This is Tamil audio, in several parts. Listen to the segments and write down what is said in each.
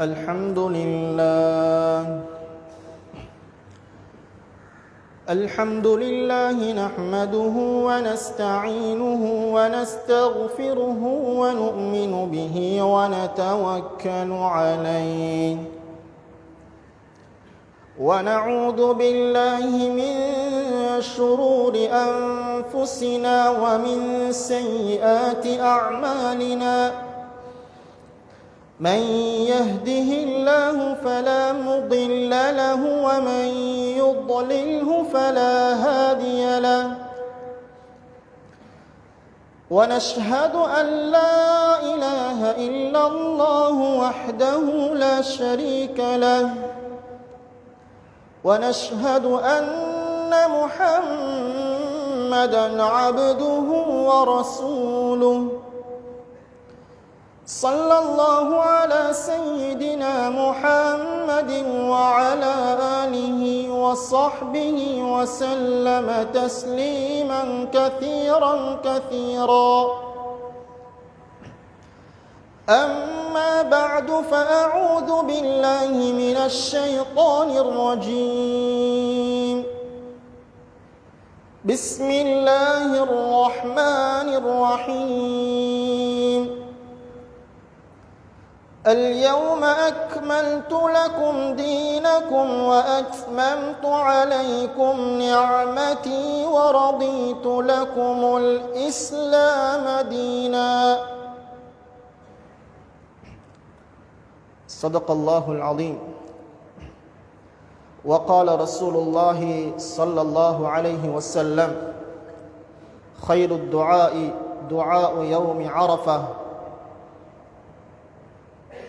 الحمد لله الحمد لله نحمده ونستعينه ونستغفره ونؤمن به ونتوكل عليه ونعوذ بالله من شرور أنفسنا ومن سيئات أعمالنا من يهده الله فلا مضل له ومن يضلله فلا هادي له ونشهد أن لا إله إلا الله وحده لا شريك له ونشهد أن محمدًا عبده ورسوله صلى الله على سيدنا محمد وعلى آله وصحبه وسلم تسليما كثيرا كثيرا أما بعد فأعوذ بالله من الشيطان الرجيم بسم الله الرحمن الرحيم اليوم أكملت لكم دينكم وأتممت عليكم نعمتي ورضيت لكم الإسلام دينا صدق الله العظيم وقال رسول الله صلى الله عليه وسلم خير الدعاء دعاء يوم عرفة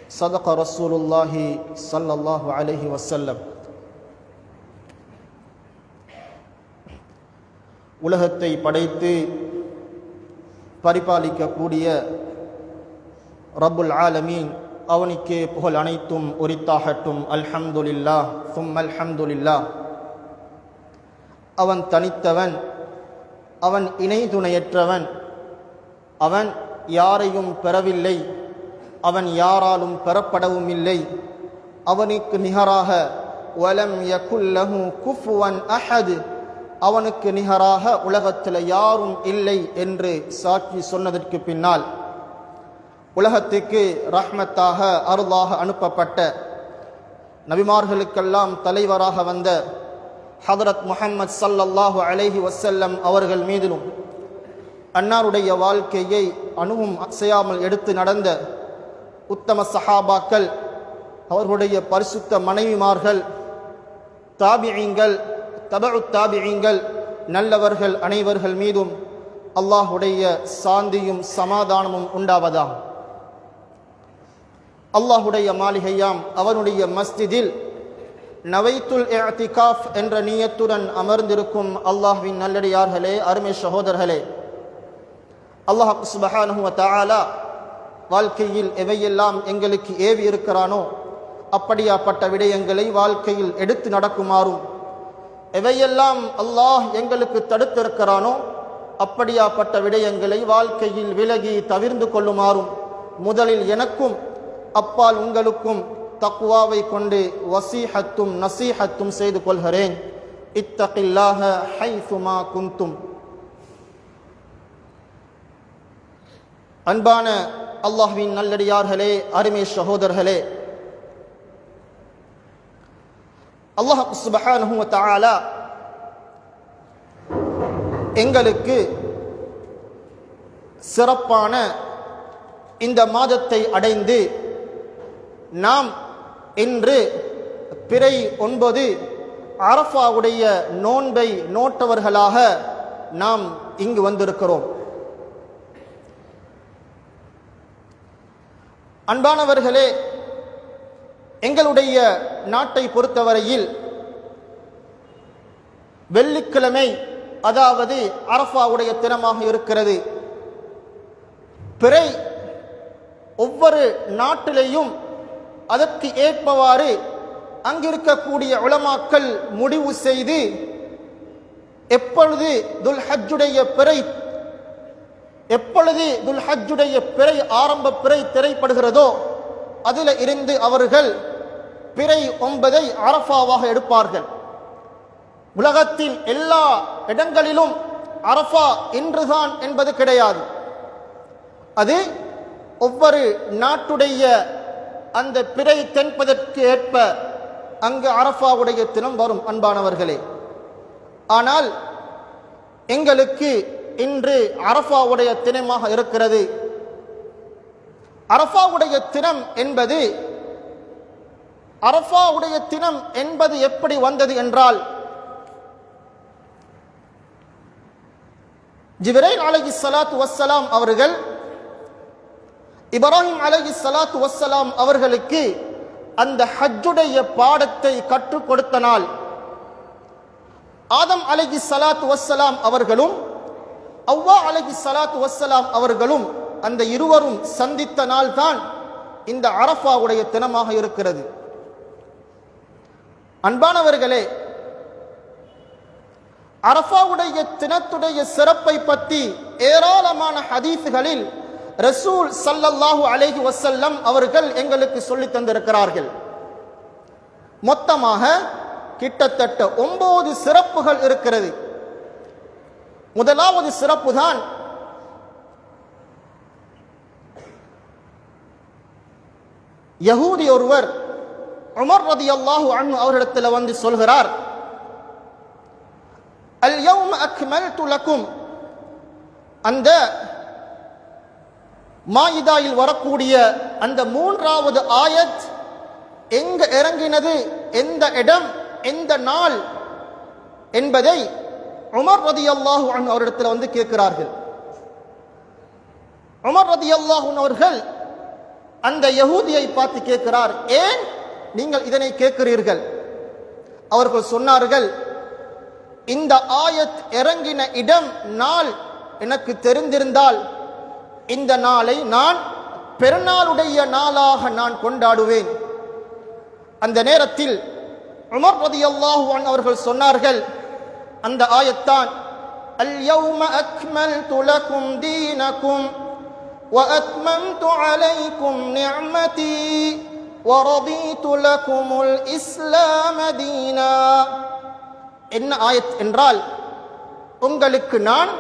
صدق رسول الله صلى الله عليه وسلم உலகத்தை படைத்து பரிபாலிக்கக்கூடிய ரப்புல் ஆலமீன் அவனுக்கே புகழ் அனைத்தும் உரித்தாகட்டும். அல்ஹம்துலில்லாஹ் சும்ம அல்ஹம்துலில்லாஹ். அவன் தனித்தவன், அவன் இணை துணையற்றவன், அவன் யாரையும் பெறவில்லை, அவன் யாராலும் பெறப்படவும் இல்லை. அவனுக்கு நிகராக வலம் யகுல் லஹு குஃபுவன் அஹத், அவனுக்கு நிகராக உலகத்தில் யாரும் இல்லை என்று சாட்சி சொன்னதற்கு பின்னால் உலகத்துக்கு ரஹ்மத்தாக அருளாக அனுப்பப்பட்ட நபிமார்களுக்கெல்லாம் தலைவராக வந்த ஹதரத் முஹம்மது ஸல்லல்லாஹு அலைஹி வஸல்லம் அவர்கள் மீதிலும் அன்னாருடைய வாழ்க்கையை அணுவும் அசையாமல் எடுத்து நடந்த உத்தம சஹாபாக்கள், அவர்களுடைய பரிசுத்த மனைவிமார்கள், தாபிஈங்கள், தபஉ தாபிஈங்கள், நல்லவர்கள் அனைவர்கள் மீதும் அல்லாஹுடைய சாந்தியும் சமாதானமும் உண்டாவதா. அல்லாஹுடைய மாளிகையாம் அவனுடைய மஸ்ஜிதில் நவைத்துல் இஅ்திகாஃப் என்ற நியத்துடன் அமர்ந்திருக்கும் அல்லாஹ்வின் நல்லடியார்களே, அருமை சகோதரர்களே, அல்லாஹ் சுப்ஹானஹு வ தஆலா வாழ்க்கையில் எவையெல்லாம் எங்களுக்கு ஏவி இருக்கிறானோ அப்படியாப்பட்ட விடயங்களை வாழ்க்கையில் எடுத்து நடக்குமாறும், எவையெல்லாம் அல்லாஹ் எங்களுக்கு தடுத்திருக்கிறானோ அப்படியாப்பட்ட விடயங்களை வாழ்க்கையில் விலகி தவிர்ந்து கொள்ளுமாறும் முதலில் எனக்கும் அப்பால் உங்களுக்கும் தக்வாவை கொண்டு வசீஹத்தும் நசீஹத்தும் செய்து கொள்கிறேன். இத்தகில்லாஹ ஹைசுமா குந்தும். அன்பான அல்லாஹ்வின் நல்லடியார்களே, அருமை சகோதரர்களே, அல்லாஹ் சுப்ஹானஹு வ தஆலா எங்களுக்கு சிறப்பான இந்த மாதத்தை அடைந்து நாம் இன்று பிறை 9 அரஃபாவுடைய நோன்பை நோட்டவர்களாக நாம் இங்கு வந்திருக்கிறோம். அன்பானவர்களே, எங்களுடைய நாட்டை பொறுத்தவரையில் வெள்ளிக்கிழமை, அதாவது அரஃபாவுடைய தினமாக இருக்கிறது. பிறை ஒவ்வொரு நாட்டிலேயும் அதற்கு ஏற்பவாறு அங்கிருக்கக்கூடிய உலமாக்கள் முடிவு செய்து எப்பொழுது துல்ஹஜ்ஜுடைய பிறை எப்பொழுது துல்ஹஜ்ஜுடைய பிறை ஆரம்ப பிறை திரைப்படுகிறதோ அதில் இருந்து அவர்கள் பிறை 9 அரஃபாவாக எடுப்பார்கள். உலகத்தின் எல்லா இடங்களிலும் அரஃபா இன்றுதான் என்பது கிடையாது. அது ஒவ்வொரு நாட்டுடைய அந்த பிறை தென்பதற்கு ஏற்ப அங்கு அரஃபாவுடைய தினம் வரும் அன்பானவர்களே. ஆனால் எங்களுக்கு இன்று அரஃபாவுடைய தினமாக இருக்கிறது. அரஃபாவுடைய தினம் என்பது எப்படி வந்தது என்றால், ஜிப்ரீல் அலைஹிஸ்ஸலாத்து வஸ்ஸலாம் அவர்கள் இப்ராஹிம் அலைஹிஸ்ஸலாத்து வஸ்ஸலாம் அவர்களுக்கு அந்த ஹஜ்ஜுடைய பாடத்தை கற்றுக் கொடுத்த நாள், ஆதம் அலைஹிஸ்ஸலாத்து வஸ்ஸலாம் அவர்களும் அவ்வா அலைஹிஸ்ஸலாத்து வஸ்ஸலாம் அவர்களும் அந்த இருவரும் சந்தித்த நாள் தான் இந்த அரஃபாவுடைய தினமாக இருக்கிறது. அன்பானவர்களே, அரஃபாவுடைய தினத்துடைய சிறப்பை பற்றி ஏராளமான ஹதீஸ்களில் ரசூல் ஸல்லல்லாஹு அலைஹி வஸல்லம் அவர்கள் எங்களுக்கு சொல்லி தந்திருக்கிறார்கள். மொத்தமாக கிட்டத்தட்ட 9 சிறப்புகள் இருக்கிறது. முதலாவது சிறப்பு தான் யஹூதி ஒருவர் உமர் ரலியல்லாஹு அன்ஹு அவரிடத்தில் வந்து சொல்கிறார், அல் யௌம அக்மல்து லக்கும். அந்த மாயிதாயில் வரக்கூடிய அந்த 3வது ஆயத் எங்க இறங்கினது, எந்த இடம், எந்த நாள் என்பதை உமர் ரலியல்லாஹு அன்ஹு அவரிடத்தில் வந்து கேட்கிறார்கள். உமர் ரலியல்லாஹு அன்ஹு அவர்கள் அந்த யஹூதியை பார்த்து கேட்கிறார், ஏன் நீங்கள் இதனை கேட்கிறீர்கள்? அவர்கள் சொன்னார்கள், இந்த ஆயத் இறங்கின இடம், நாள் எனக்கு தெரிந்திருந்தால் இந்த நாளை நான் பெருநாளுடைய நாளாக நான் கொண்டாடுவேன். அந்த நேரத்தில் உமர் ரலியல்லாஹு அன்ஹு அவர்கள் சொன்னார்கள், அந்த ஆயத்தான் அல் யௌம அக்மல்து லக்கும் தீனக்கும் வ அத்மம்து அலைக்கும் நிஅமதி வ ரதீது லக்குமுல் இஸ்லாம தீனா. என்ன ஆயத் என்றால், உங்களுக்கு நான்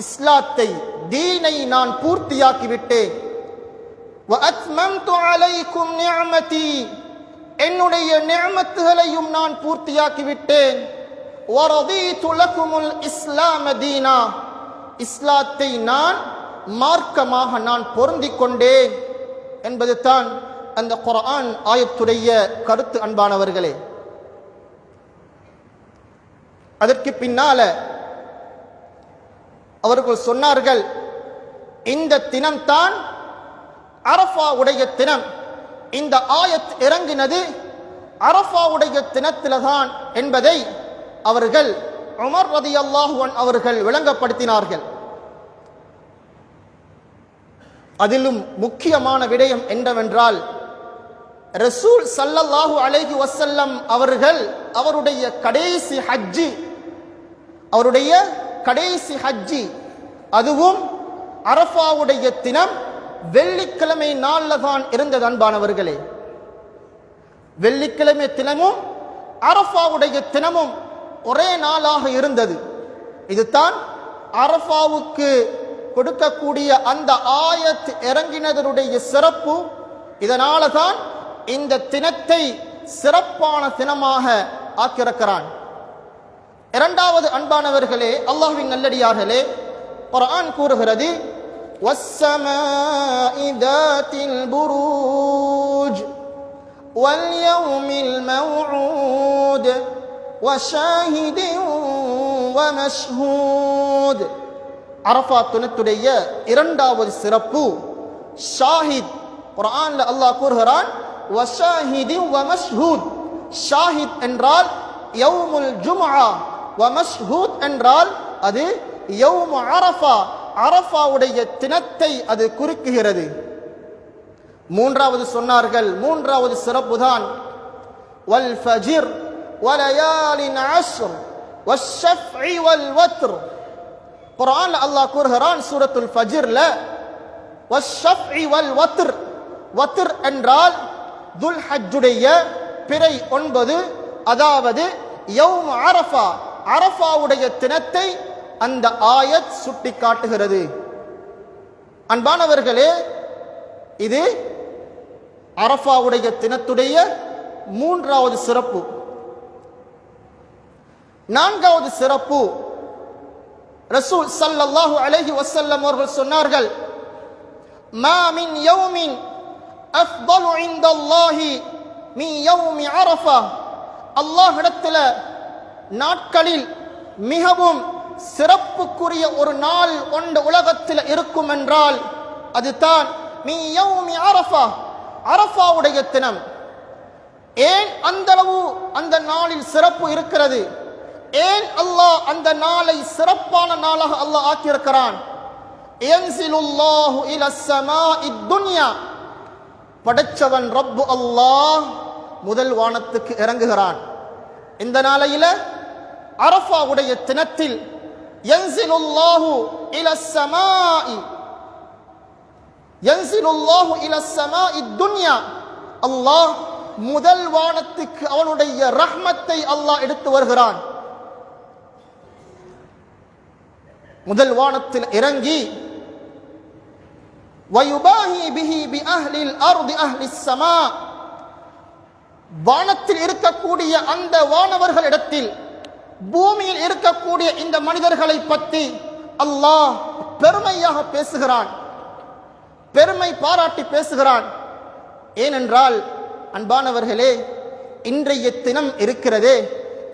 இஸ்லாத்தை, தீனை நான் பூர்த்தியாக்கிவிட்டேன். வ அத்மம்து அலைக்கும் நிஅமதி, என்னுடைய நிஅமத்துகளையும் நான் பூர்த்தியாக்கிவிட்டேன். வ ரதீது லக்குமுல் இஸ்லாம தீனா, இஸ்லாத்தை நான் மார்க்கமாக நான் பொருந்திக் கொண்டேன் என்பது தான் அந்த குர்ஆன் ஆயத்துடைய கருத்து. அன்பானவர்களே, அதற்கு பின்னால அவர்கள் சொன்னார்கள், இந்த தினம்தான் அரஃபாவுடைய தினம். இந்த ஆயத் இறங்கினது அரஃபாவுடைய தினத்தில்தான் என்பதை அவர்கள் உமர் ரலியல்லாஹு அன்ஹு அவர்கள் விளங்கப்படுத்தினார்கள். அதிலும் முக்கியமான விடயம் என்னவென்றால், ரசூல் ஸல்லல்லாஹு அலைஹி வஸல்லம் அவர்கள் அவருடைய கடைசி ஹஜ்ஜி, அதுவும் அரஃபாவுடைய தினம் வெள்ளிக்கிழமை நாள்ல தான் இருந்தது. அன்பானவர்களே, வெள்ளிக்கிழமை தினமும் அரஃபாவுடைய தினமும் ஒரே நாளாக இருந்தது. இதுதான் அரஃபாவுக்கு கொடுக்கக்கூடிய அந்த ஆயத் இறங்கினதனுடைய சிறப்பு. இதனால தான் இந்த தினத்தை சிறப்பான தினமாக ஆக்கியிருக்கிறான். இரண்டாவது அன்பானவர்களே, அல்லாஹ்வின் நல்லடியார்களே, குர்ஆன் கூறுகிறது, வஸ்ஸமாஇ தாத்தில் புரூஜ் வல் யௌமில் மவ்ஊத் வஷாஹிதின் வமஷ்ஹூத். அரஃபா தினத்துடைய இரண்டாவது சிறப்பு ஷாஹித். குர்ஆன்ல அல்லாஹ் கூறுகிறான், வஷாஹிதின் வமஷ்ஹூத். ஷாஹித் என்றால் யௌமுல் ஜும்ஆ, வமஷ்ஹூத் என்றால் அது யௌமு அரஃபா, அரஃபாவுடைய தினத்தை அது குறிக்குகிறது. மூன்றாவது சொன்னார்கள், மூன்றாவது சிறப்பு தான் வல் ஃபஜ்ர் வலயாலின் அஷ்ர் வஷ்ஷஃப்இ வல் வத்ர். குர்ஆன் அல்லாஹ் கூறுகிறான் சூரத்துல் ஃபஜ்ர்ல, வஷ்ஷஃப்இ வல் வத்ர், வத்ர் என்றால் துல் ஹஜ்ஜுடைய பிறை 9, அதாவது யௌம் அரஃபா, அரஃபாவுடைய தினத்தை அந்த ஆயத் சுட்டி காட்டுகிறது. அன்பானவர்களே, இது அரஃபாவுடைய தினத்துடைய 3வது சிறப்பு. 4வது சிறப்பு, ரசூல் ஸல்லல்லாஹு அலைஹி வஸல்லம் அவர்கள் சொன்னார்கள், மா மின் யௌமின் அஃதலு இன்தல்லாஹி மின் யௌமி அரஃபா. அல்லாஹ்விடத்தில் நாட்களில் மிகவும் சிறப்புக்குரிய ஒரு நாள் ஒன்று உலகத்தில் இருக்கும் என்றால் அதுதான் மின் யௌமி அரஃபா, அரஃபாவுடைய தினம். ஏன் அந்த அளவு அந்த நாளில் சிறப்பு இருக்கிறது? ஏன் அல்லாஹ் அந்த நாளை சிறப்பான நாளாக அல்லாஹ் ஆக்கியிருக்கிறான்? யன்சிலுல்லாஹு இலஸ் ஸமாஇத் துன்யா, படைச்சவன் ரப்பு அல்லாஹ் முதல் வானத்துக்கு இறங்குகிறான். இந்த நாளையில அரஃபாவுடைய தினத்தில் யன்சிலுல்லாஹு இலஸ் ஸமாஇ, யன்சிலுல்லாஹு இலஸ் ஸமாஇத் துன்யா, அல்லாஹ் முதல் வானத்துக்கு அவனுடைய ரஹ்மத்தை அல்லாஹ் எடுத்து வருகிறான். முதல் வானத்தில் இறங்கி வயுபாஹி பிஹி பி அஹ்லில் அர்தி அஹ்லிஸ் ஸமா, வானத்தில் இருக்கக்கூடிய அந்த வானவர்களிடத்தில் பூமியில் இருக்கக்கூடிய இந்த மனிதர்களை பற்றி அல்லாஹ் பெருமையாக பேசுகிறான், பெருமை பாராட்டி பேசுகிறான். ஏனென்றால் அன்பானவர்களே, இன்றைய தினம் இருக்கிறதே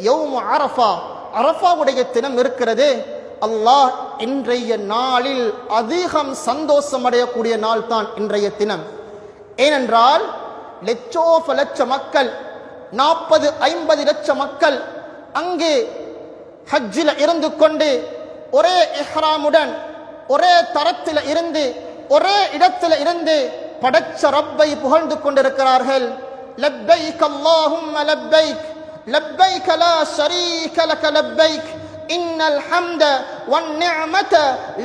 யௌம் அரஃபா, அரஃபாவுடைய தினம் இருக்கிறதே, அல்லாஹ் இன்றைய நாளில் அதிகம் சந்தோஷம் அடையக்கூடிய நாள் தான் இன்றைய தினம். ஏனென்றால் லட்ச மக்கள், 40-50 லட்சம் மக்கள் அங்கே ஹஜ்ஜில் இருந்து கொண்டு ஒரே இஹ்ராமுடன் ஒரே தரத்தில் இருந்து ஒரே இடத்தில் இருந்து படைச்ச ரப்பை புகழ்ந்து கொண்டிருக்கிறார்கள். லப்பைக் அல்லாஹும்ம லப்பைக், லப்பைக் லா ஷரீக லக லப்பைக், இன்னல் ஹம்த வன் நிஅமத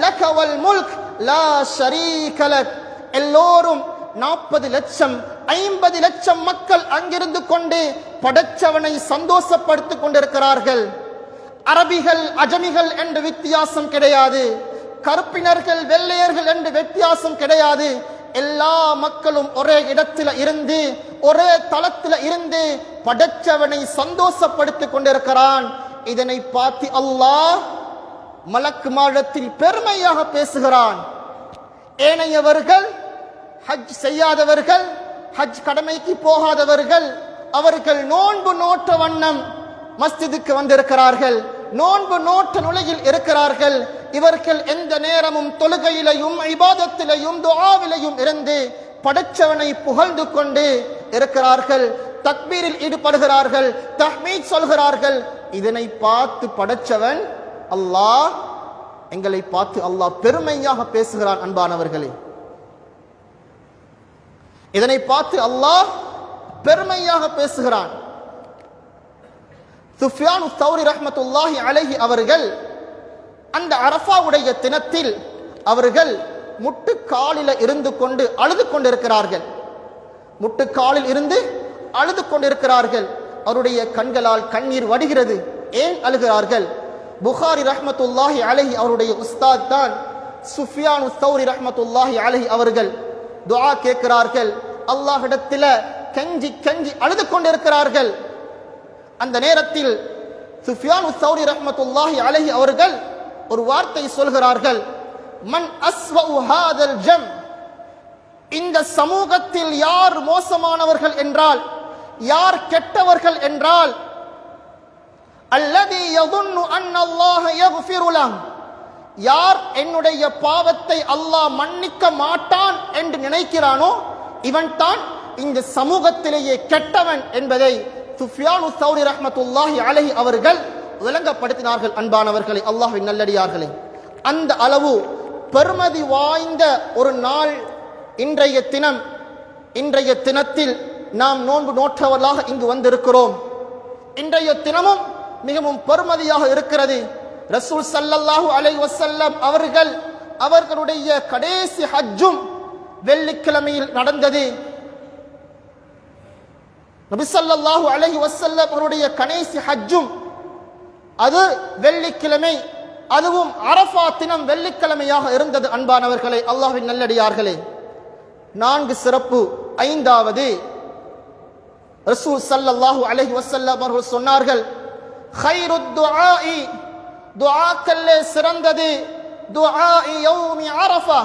லக வல் முல்க் லா ஷரீக லக். எல்லோரும் 40 லட்சம் 50 லட்சம் மக்கள் அங்கிருந்து கொண்டு படைச்சவனை சந்தோஷப்படுத்திக் கொண்டிருக்கிறார்கள். அரபிகள் அஜமிகள் என்று வித்தியாசம் கிடையாது, கருப்பினர்கள் வெள்ளையர்கள் என்று வித்தியாசம் கிடையாது. எல்லா மக்களும் ஒரே இடத்துல இருந்து ஒரே தளத்தில் இருந்து படைச்சவனை சந்தோஷப்படுத்திக் கொண்டிருக்கிறான். இதனை பார்த்து அல்லாஹ் மலக்கு மாடத்தில் பெருமையாக பேசுகிறான். ஏனையவர்கள், ஹஜ் செய்யாதவர்கள், ஹஜ் கடமைக்கு போகாதவர்கள், அவர்கள் நோன்பு நோட்ட வண்ணம் மஸ்ஜிதுக்கு வந்திருக்கிறார்கள், நோன்பு நோட்ட நிலையில் இருக்கிறார்கள். இவர்கள் எந்த நேரமும் தொழுகையிலையும் இபாதத்திலையும் துஆவிலையும் இருந்து படைச்சவனை புகழ்ந்து கொண்டு இருக்கிறார்கள், தக்பீரில் ஈடுபடுகிறார்கள், தஹ்மீத் சொல்கிறார்கள். இதனை பார்த்து படைச்சவன் அல்லாஹ், எங்களை பார்த்து அல்லாஹ் பெருமையாக பேசுகிறான். அன்பானவர்களே, இதனை பார்த்து அல்லாஹ் பெருமையாக பேசுகிறான். சுஃபியான் தௌரி ரஹ்மத்துல்லாஹி அலைஹி அவர்கள் அந்த அரஃபாவுடைய தினத்தில் அவர்கள் முட்டுக்காலில் இருந்து கொண்டு அழுது கொண்டிருக்கிறார்கள், முட்டுக்காலில் இருந்து அழுது கொண்டிருக்கிறார்கள். அவருடைய கண்களால் கண்ணீர் வடிகிறது. ஏன் அழுகிறார்கள்? புகாரி ரஹ்மத்துல்லாஹி அலைஹி அவருடைய உஸ்தாத் தான் சுஃபியான் தௌரி ரஹ்மத்துல்லாஹி அலைஹி அவர்கள் துஆ கேட்கிறார்கள். அல்லாஹ்விடத்தில் கெஞ்சி கெஞ்சி அழுது கொண்டிருக்கிறார்கள். அந்த நேரத்தில் சுஃபியான் தௌரி ரஹ்மத்துல்லாஹி அலைஹி அவர்கள் ஒரு வார்த்தை சொல்கிறார்கள், மன் அஸ்வஉ ஹாதல் ஜம், இந்த சமூகத்தில் யார் மோசமானவர்கள் என்றால், யார் கெட்டவர்கள் என்றால், அல்லதி யظن அன் அல்லாஹ் யக்ஃபிரு லஹு, யார் என்னுடைய பாவத்தை அல்லாஹ் மன்னிக்க மாட்டான் என்று நினைக்கிறானோ இவன் தான் இந்த சமூகத்திலேயே கெட்டவன் என்பதை சுஃபியான் தௌரி ரஹ்மத்துல்லாஹி அலைஹி அவர்கள் விளங்கப்படுத்தினார்கள். அன்பானவர்களே, அல்லாஹ்வின் நல்லடியார்களே, அந்த அளவு பெருமதி வாய்ந்த ஒரு நாள் இன்றைய தினம். இன்றைய தினத்தில் நாம் நோன்பு நோற்றவர்களாக இங்கு வந்திருக்கிறோம். இன்றைய தினமும் மிகவும் பெருமதியாக இருக்கிறது. ரசூல் ஸல்லல்லாஹு அலைஹி வஸல்லம் அவர்கள் அவர்களுடைய கடைசி ஹஜ்ஜும் வெள்ளிக்கிழமையில் நடந்தது. நபி ஸல்லல்லாஹு அலைஹி வஸல்லம் அவருடைய கடைசி ஹஜ்ஜும் அது வெள்ளிக்கிழமை, அதுவும் அரஃபா தினம் வெள்ளிக்கிழமையாக இருந்தது. அன்பானவர்களே, அல்லாஹ்வின் நல்லடியார்களே, 4 சிறப்பு. 5வது, ரசூல் ஸல்லல்லாஹு அலைஹி வஸல்லம் அவர்கள் சொன்னார்கள், கைருத் துஆஇ, துஆக்களே சிறந்தது, துஆஇ யௌமி அரஃபா,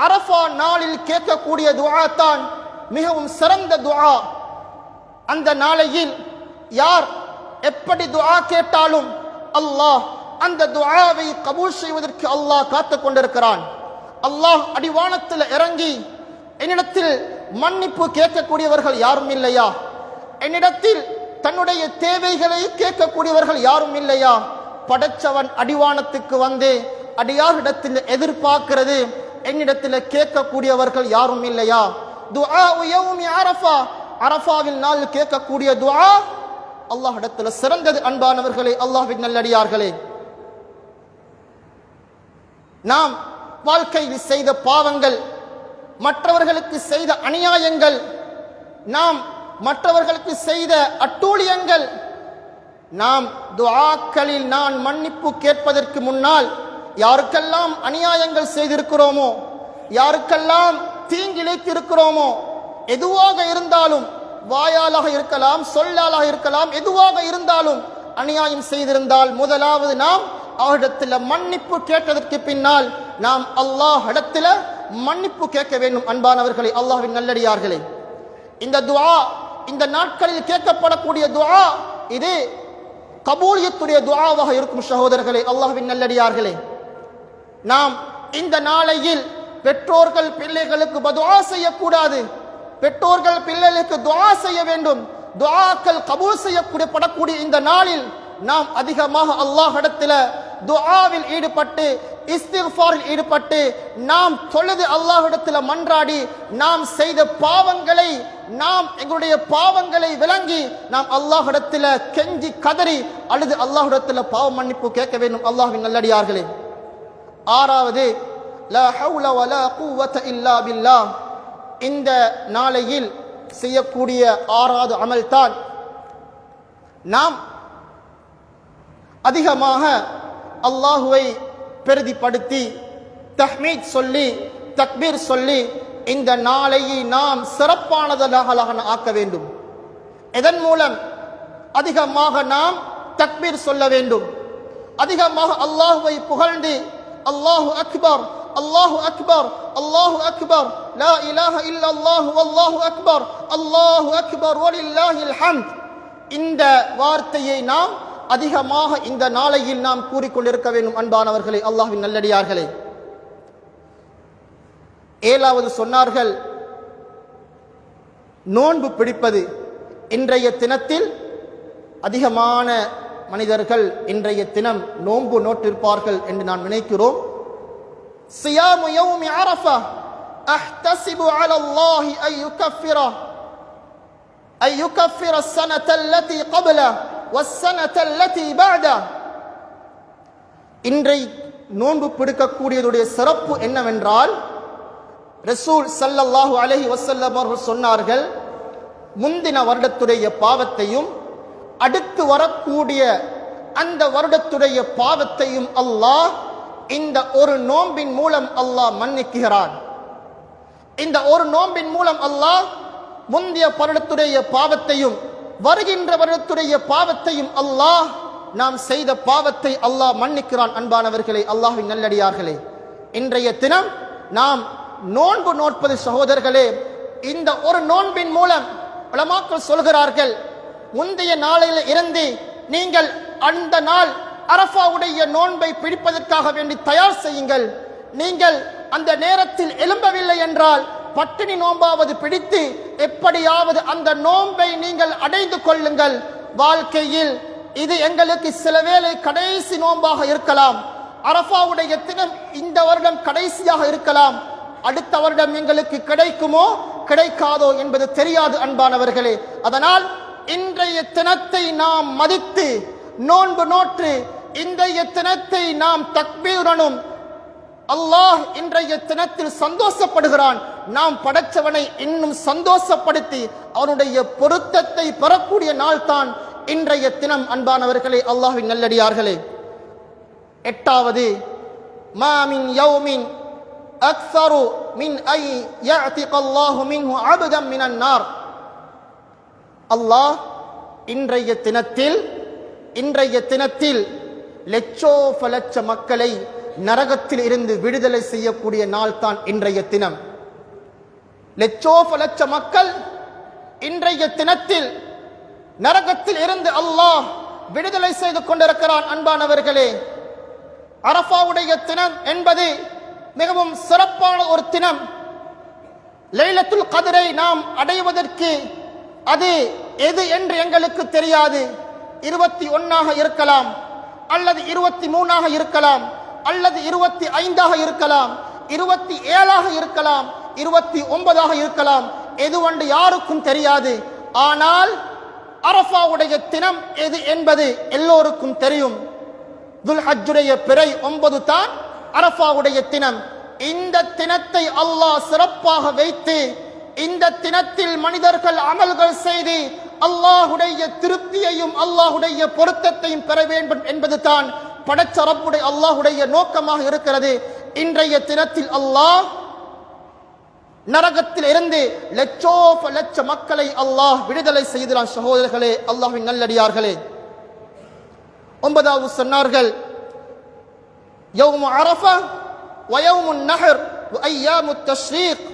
அரஃபா நாளில் கேட்கக்கூடிய துஆ தான் மிகவும் சிறந்த துஆ. அந்த நாளையில் யார் எப்படி துஆ கேட்டாலும் அல்லாஹ் அந்த துஆவை கபூல் செய்வதற்கு அல்லாஹ் காத்துக் கொண்டிருக்கிறான். அல்லாஹ் அடிவானத்தில் இறங்கி, என்னிடத்தில் மன்னிப்பு கேட்கக்கூடியவர்கள் யாரும் இல்லையா, என்னிடத்தில் தன்னுடைய தேவைகளை கேட்கக்கூடியவர்கள் யாரும் இல்லையா, படைச்சவன் அடிவானத்துக்கு வந்து அடியாரிடத்தில் எதிர்பார்க்கிறது, என்னிடத்தில் கேட்கக்கூடியவர்கள் யாரும் இல்லையா. துஆ யௌமி அரஃபா, அரஃபாவில் நாள் கேட்கக்கூடிய துஆ அல்லாஹ் இடத்துல சிறந்தது. அன்பானவர்களே, அல்லாஹ்வின் நல்லடியார்களே, நாம் வாழ்க்கையில் செய்த பாவங்கள், மற்றவர்களுக்கு செய்த அநியாயங்கள், நாம் மற்றவர்களுக்கு செய்த அட்டூழியங்கள், நாம் துஆக்களில் நான் மன்னிப்பு கேட்பதற்கு முன்னால் யாருக்கெல்லாம் அநியாயங்கள் செய்திருக்கிறோமோ, யாருக்கெல்லாம் தீங்கிழைத்து இருக்கிறோமோ, எதுவாக இருந்தாலும், வாயாலாக இருக்கலாம், சொல்லாலாக இருக்கலாம், எதுவாக இருந்தாலும் அநியாயம் செய்திருந்தால் முதலாவது நாம் அவரிடத்தில் மன்னிப்பு கேட்டதற்கு பின்னால் நாம் அல்லாஹ் இடத்துல மன்னிப்பு கேட்க வேண்டும். அன்பானவர்களே, அல்லாஹ்வின் நல்லடியார்களே, இந்த துஆ இந்த நாட்களில் கேட்கப்படக்கூடிய துஆ இது கபூலியத்துடைய துஆவாக இருக்கும். சகோதரர்களே, அல்லாஹ்வின் நல்லடியார்களே, நாம் இந்த நாளையில் பெற்றோர்கள் பிள்ளைகளுக்கு பதுஆ செய்யக்கூடாது, பெற்றோர்கள் பிள்ளைகளுக்கு துஆ செய்ய வேண்டும். துஆக்கள் கபூல் செய்யப்படக்கூடிய இந்த நாளில் நாம் அதிகமாக அல்லாஹ் இடத்துல துஆவில் ஈடுபட்டு, இஸ்திக்ஃபாரில் ஈடுபட்டு, நாம் தொழுது அல்லாஹ் இடத்துல மன்றாடி, நாம் செய்த பாவங்களை, நாம் எங்களுடைய பாவங்களை விளங்கி நாம் அல்லாஹ் இடத்துல கெஞ்சி கதறி அல்லது அல்லாஹ் இடத்துல பாவ மன்னிப்பு கேட்க வேண்டும். அல்லாஹ்வின் நல்லடியார்களே, 6வது, லா ஹவுல வலா குவத இல்லா பில்லாஹ், இந்த நாளையில் செய்யக்கூடிய 6வது அமல் தான் நாம் அதிகமாக அல்லாஹுவை பெரிதிப்படுத்தி தஹ்மீத் சொல்லி தக்பீர் சொல்லி இந்த நாளை நாம் சிறப்பானதாக ஆக்க வேண்டும். இதன் மூலம் அதிகமாக நாம் தக்பீர் சொல்ல வேண்டும், அதிகமாக அல்லாஹுவை புகழ்ந்து அல்லாஹு அக்பர், அல்லாஹு அக்பர், அல்லாஹு அக்பர், லா இலாஹ இல்லல்லாஹு வல்லாஹு அக்பர், அல்லாஹு அக்பர் வலில்லாஹில் ஹம்த், இந்த வார்த்தையை நாம் அதிகமாக இந்த நாளையில் நாம் கூறிக்கொண்டிருக்க வேண்டும். அன்பானவர்களே, அல்லாஹ்வின் நல்லடியார்களே, 7வது சொன்னார்கள் நோன்பு பிடிப்பது. இன்றைய தினத்தில் அதிகமான மனிதர்கள் இன்றைய தினம் நோன்பு நோட்டிருப்பார்கள் என்று நான் நினைக்கிறோம். சியாமு யௌமி அரஃபா அஹ்தஸிபு அலல்லாஹி ஐ யுகஃபிர ஸனத அல்லதி قبله والسنة التي بعده. இன்றை நோன்பு பிடிக்கக்கூடியதுடைய சிறப்பு என்னவென்றால், ரசூல் ஸல்லல்லாஹு அலைஹி வஸல்லம் அவர்கள் சொன்னார்கள், முந்தின வருடத்துடைய பாவத்தையும் அடுத்து வரக்கூடிய அந்த வருடத்துடைய பாவத்தையும் அல்லாஹ் இந்த ஒரு நோன்பின் மூலம் அல்லாஹ் மன்னிக்கிறான். இந்த ஒரு நோன்பின் மூலம் அல்லாஹ் முந்தைய வருடத்துடைய பாவத்தையும் வருகின்ற வருடத்துடைய பாவத்தையும் அல்லாஹ், நாம் செய்த பாவத்தை அல்லாஹ் மன்னிக்கிறான். அன்பானவர்களே, அல்லாஹ்வின் நல்லடியார்களே, இன்றைய தினம் நாம் நோன்பு நோட்பது சகோதரர்களே, இந்த ஒரு நோன்பின் மூலம் உலமாக்கள் சொல்கிறார்கள், முந்தைய நாளில் இருந்து நீங்கள் அந்த நாள் அரஃபாவுடைய நோன்பை பிடிப்பதற்காக வேண்டி தயார் செய்யுங்கள். நீங்கள் அந்த நேரத்தில் எழும்பவில்லை என்றால் பட்டினி நோன்பாவது பிடித்து எப்படியாவது அந்த நோன்பை நீங்கள் அடைந்து கொள்ளுங்கள். வாழ்க்கையில் இது எங்களுக்கு சில வேளை கடைசி நோன்பாக இருக்கலாம், அரஃபாவுடைய தினம் இந்த வருடம் கடைசியாக இருக்கலாம், அடுத்த வருடம் எங்களுக்கு கிடைக்குமோ கிடைக்காதோ என்பது தெரியாது. அன்பானவர்களே, அதனால் இன்றைய தினத்தை நாம் மதித்து நோன்பு நோற்று இன்றைய தினத்தை நாம் தக்பீருடனும், அல்லாஹ் இன்றைய தினத்தில் சந்தோஷப்படுகிறான், நாம் படைச்சவனை இன்னும் சந்தோஷப்படுத்தி அவனுடைய பொருத்தத்தை பெறக்கூடிய நாள் தான் இன்றைய தினம். அன்பானவர்களே, அல்லாஹ்வின் நல்லடியார்களே, எட்டாவது, மா மின் யௌமின் அக்ஸரு மின் ஐ யஅதிக அல்லாஹு மின்ஹு அப்தன் மினன் நார். அல்லாஹ் இன்றைய தினத்தில் லட்ச மக்களை நரகத்தில் இருந்து விடுதலை செய்யக்கூடிய நாள் தான் இன்றைய தினம். லட்ச மக்கள் இன்றைய தினத்தில் நரகத்தில் இருந்து அல்லாஹ் விடுதலை செய்து கொண்டிருக்கிறான். அன்பானவர்களே, அரஃபாவுடைய தினம் என்பது மிகவும் சிறப்பான ஒரு தினம். லைலத்துல் கத்ரை நாம் அடைவதற்கு அது எது என்று எங்களுக்கு தெரியாது. 21ஆக இருக்கலாம், அல்லது 23ஆக இருக்கலாம், அல்லது 25ஆக இருக்கலாம், 27ஆக இருக்கலாம், 29ஆக இருக்கலாம். எதுவென்று யாருக்கும் தெரியாது. ஆனால் அரஃபாவுடைய தினம் எது என்பது எல்லோருக்கும் தெரியும். துல்ஹஜ்ஜுடைய பிறை 9 தான் அரஃபாவுடைய தினம். இந்த தினத்தை அல்லாஹ் சிறப்பாக வைத்து இந்த தினத்தில் மனிதர்கள் அமல்கள் செய்து அல்லாஹுடைய திருப்தியையும் அல்லாஹுடைய பொருத்தத்தையும் பெற வேண்டும் என்பது தான் படைச்ச ரப்புடைய அல்லாஹுடைய நோக்கமாக இருக்கிறது. இன்றைய தினத்தில் அல்லாஹ் நரகத்தில் இருந்து லட்ச மக்களை அல்லாஹ் விடுதலை செய்கிறான். சகோதரர்களே, அல்லாஹ்வின் நல்லடியார்களே, 9வது சொன்னார்கள், யௌமு அரஃபா வ யௌமுன் நஹர் வ அய்யாமுத் தஷ்ரீக்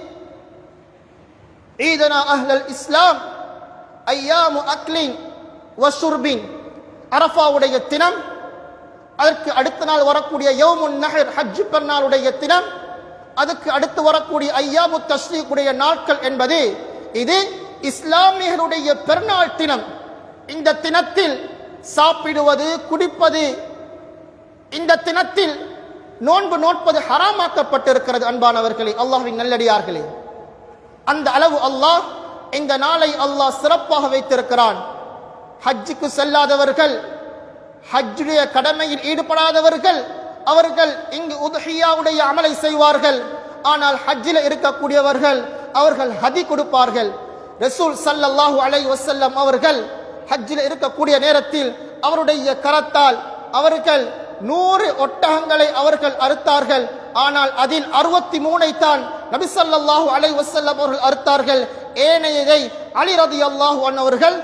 ஈதனா அஹ்லல் இஸ்லாம் அய்யாமு அக்லின் வ ஷுர்பின். அரஃபாவுடைய தினம், அதற்கு அடுத்த நாள் வரக்கூடிய யௌமுன் நஹர் ஹஜ் பெருநாளுடைய தினம், அதுக்கு அடுத்து வரக்கூடிய அய்யாமு தஷ்ரீக்குடைய நாட்கள் என்பது இது இஸ்லாமியர்களுடைய பெருநாள் தினம். இந்த தினத்தில் சாப்பிடுவது, குடிப்பது, இந்த தினத்தில் நோன்பு நோட்பது ஹராமாக்கப்பட்டிருக்கிறது. அன்பானவர்களே, அல்லாஹ்வின் நல்லடியார்களே, அந்த அளவு அல்லாஹ் இந்த நாளை அல்லாஹ் சிறப்பாக வைத்திருக்கிறான். ஹஜ்ஜுக்கு செல்லாதவர்கள், ஹஜ்ஜுடைய கடமையில் ஈடுபடாதவர்கள், அவர்கள் இங்கு உத்ஹியாவுடைய அமலை செய்வார்கள். ஆனால் ஹஜ்ஜில் இருக்கக்கூடியவர்கள் அவர்கள் ஹதி கொடுப்பார்கள். ரசூல் ஸல்லல்லாஹு அலைஹி வஸல்லம் அவர்கள் ஹஜ்ஜில் இருக்கக்கூடிய நேரத்தில் அவருடைய கரத்தால் அவர்கள் 100 ஒட்டகங்களை அவர்கள் அறுத்தார்கள். ஆனால் அதில் 63ஐ தான் நபி ஸல்லல்லாஹு அலைஹி வஸல்லம் அவர்கள் அறுத்தார்கள். ஏனையதை அலி ரலியல்லாஹு அன்ஹு அவர்கள்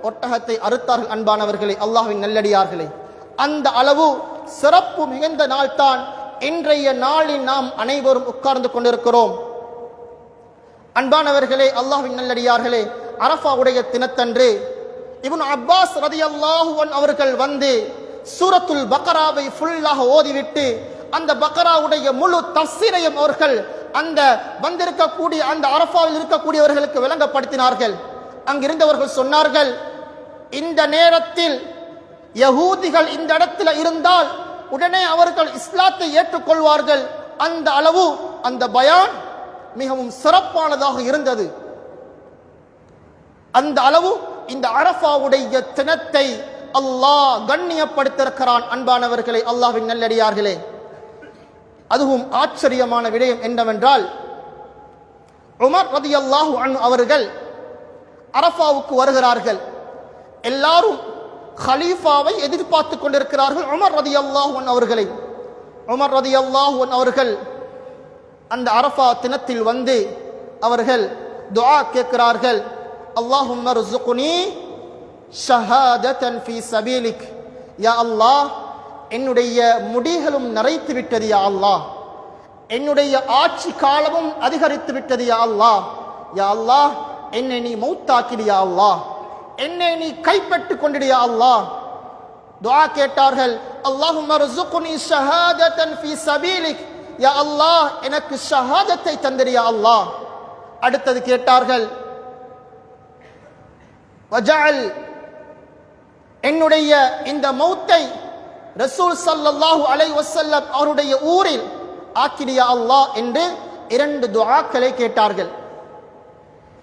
ஒட்டகத்தை அறுத்தார்கள். அன்பானவர்களே, அல்லாஹ்வின் நல்லடியார்களே, அந்த அளவு சிறப்பு மிகுந்த நாள் தான் இன்றைய நாளில் நாம் அனைவரும் உட்கார்ந்து கொண்டிருக்கிறோம். அன்பானவர்களே, அல்லாஹ்வின் நல்லடியார்களே, அரஃபாவுடைய தினத்தன்று இப்னு அப்பாஸ் ரலியல்லாஹு அன்ஹு அவர்கள் வந்து சூரத்துல் பக்ராவை ஃபுல்லாக ஓதிவிட்டு அந்த பக்ராவுடைய முழு தஃசீரையும் அவர்கள் அந்த வந்திருக்கக்கூடிய அந்த அரஃபாவில் இருக்கக்கூடியவர்களுக்கு விளங்கப்படுத்தினார்கள். அங்கிருந்தவர்கள் சொன்னார்கள், இந்த நேரத்தில் யஹூதிகள் இந்த இடத்துல இருந்தால் உடனே அவர்கள் இஸ்லாத்தை ஏற்றுக்கொள்வார்கள். அந்த அளவு அந்த பயான் மிகவும் சிறப்பானதாக இருந்தது. அந்த அளவு இந்த அரஃபாவுடைய தினத்தை அல்லாஹ் கண்ணியப்படுத்தியிருக்கிறான். அன்பானவர்களே, அல்லாஹ்வின் நல்லடியார்களே, அதுவும் ஆச்சரியமான விடயம் என்னவென்றால், உமர் ரலியல்லாஹு அன்ஹு அவர்கள் அரஃபாவுக்கு வருகிறார்கள். எல்லாரும் ஹலீஃபாவை எதிர்பார்த்து கொண்டிருக்கிறார்கள், உமர் ரலியல்லாஹு அன்ஹு அவர்களை. உமர் ரலியல்லாஹு அன்ஹு அவர்கள் அந்த அரஃபா தினத்தில் வந்து அவர்கள் துஆ கேட்கிறார்கள், அல்லாஹும்ம ர்ஸுக்னி ஷஹாதத்தன் ஃபீ சபீலிக். யா அல்லாஹ், என்னுடைய முடிகளும் நிறைத்து விட்டது யா அல்லாஹ், என்னுடைய ஆட்சி காலமும் அதிகரித்து விட்டது யா அல்லாஹ். யா அல்லாஹ், என்னை நீ மௌத்தாக்கிடு யா அல்லாஹ், என்னை நீ கைப்பற்றி கொண்டிடு யா அல்லாஹ். துஆ கேட்டார்கள், அல்லாஹும்ம ர்ஸுக்னி ஷஹாதத்தன் ஃபீ சபீலிக். யா அல்லாஹ், எனக்கு ஷஹாதத்தை தந்திரு யா அல்லாஹ். அடுத்தது கேட்டார்கள், வஜஅல், என்னுடைய இந்த மௌத்தை ரசூல் ஸல்லல்லாஹு அலைஹி வஸல்லம் அவருடைய ஊரில் ஆக்கிடு யா அல்லாஹ் என்று 2 துஆக்களை கேட்டார்கள்.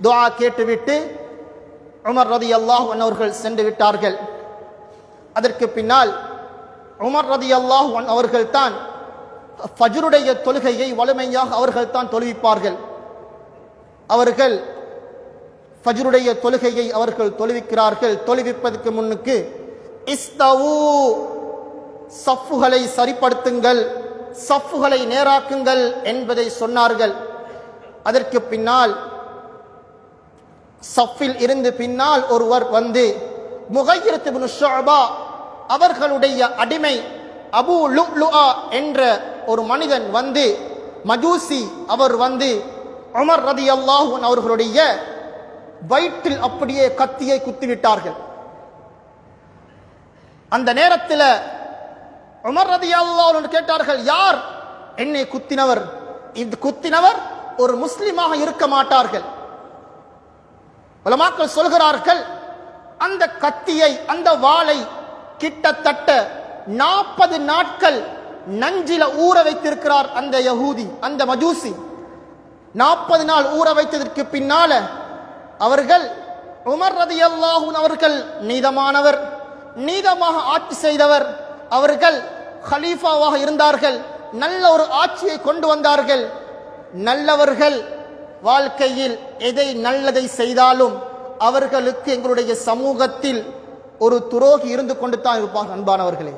துஆ கேட்டுவிட்டு உமர் ரலியல்லாஹு அன்ஹு அவர்கள் சென்று விட்டார்கள். அதற்கு பின்னால் உமர் ரலியல்லாஹு அன்ஹு அவர்கள் தான் ஃபஜ்ருடைய தொழுகையை வலிமையாக அவர்கள் தான் தொழுவிப்பார்கள். அவர்கள் ஃபஜ்ருடைய தொழுகையை அவர்கள் தொழுவிக்கிறார்கள். தொழுவிப்பதற்கு முன்னுக்கு இஸ்தவு, சஃப்புகளை சரிப்படுத்துங்கள், சஃப்புகளை நேராக்குங்கள் என்பதை சொன்னார்கள். அதற்கு பின்னால் சஃபில் இருந்து பின்னால் ஒருவர் வந்து முகையிரத் இப்னு ஷுஅபா அவர்களுடைய அடிமை அபூ லுஅ்லுஆ என்ற ஒரு மனிதன் வந்து, மஜூசி, அவர் வந்து உமர் ரலியல்லாஹு அன்ஹு அவர்களுடைய வயிற்றில் அப்படியே கத்தியை குத்திவிட்டார்கள். அந்த நேரத்தில் உமர் ரலியல்லாஹு அன்ஹு கேட்டார்கள், யார் என்னை குத்தினவர்? இந்த குத்தினவர் ஒரு முஸ்லிமாக இருக்க மாட்டார்கள். உலமாக்கள் சொல்கிறார்கள், அந்த கத்தியை, அந்த வாளை கிட்டத்தட்ட 40 நாட்கள் நஞ்சில ஊற வைத்திருக்கிறார் அந்த யஹூதி, அந்த மஜூசி. 40 நாள் ஊற வைத்ததற்கு பின்னால அவர்கள், உமர் ரலியல்லாஹு அன்ஹு அவர்கள் நீதமானவர், நீதமாக ஆட்சி செய்தவர், அவர்கள் ஹலீஃபாவாக இருந்தார்கள், நல்ல ஒரு ஆட்சியை கொண்டு வந்தார்கள். நல்லவர்கள் வாழ்க்கையில் எதை நல்லதை செய்தாலும் அவர்களுக்கு எங்களுடைய சமூகத்தில் ஒரு துரோகி இருந்து கொண்டு தான் இருப்பார். அன்பானவர்களே,